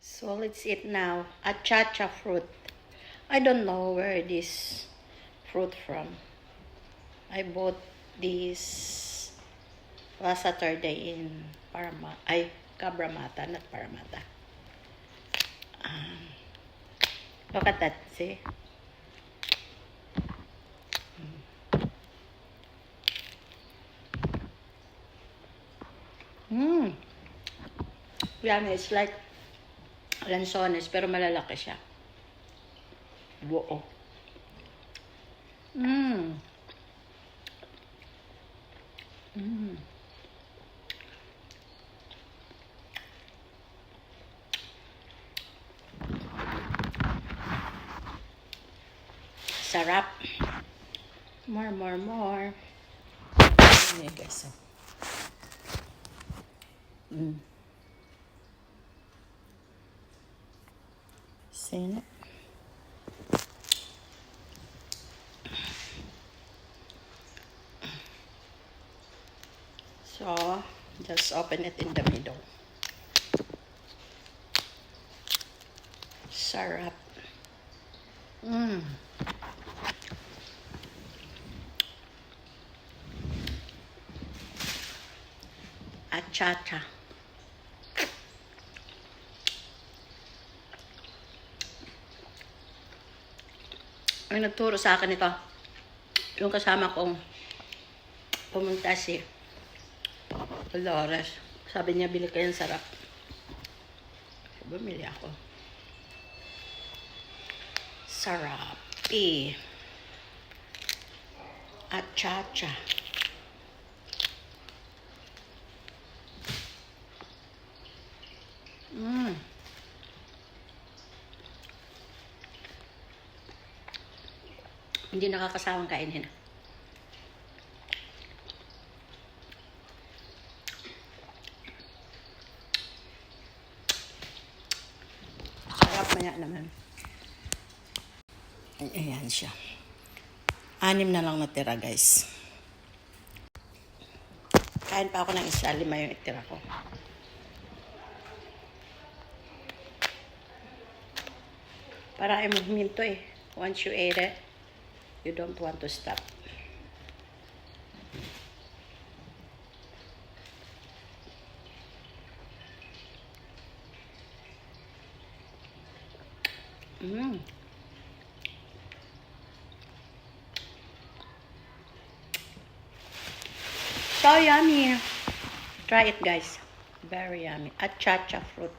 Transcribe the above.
So let's eat now. Achacha fruit. I don't know where this fruit from. I bought this last Saturday in Cabramatta, not Parramatta. Look at that, see? Mmm. Yummy. It's like lanzones, pero malalaki siya. Buo. Mmm. Mmm. Sarap. More. Ayan guys. Sinip. So, just open it in the middle. Sarap. Mmm. Achacha. Ang nagturo sa akin ito, yung kasama kong pumunta si Dolores. Sabi niya, bili kayo, sarap. Bumili ako. Sarap. Achacha. Hindi nakakasawang kainin. Sarap maya naman. Ayan siya. 6 na lang natira, guys. Kain pa ako ng isa, 5 yung itira ko. Para ay magminto eh. Once you ate it, you don't want to stop. So yummy. Try it, guys. Very yummy. Achacha fruit.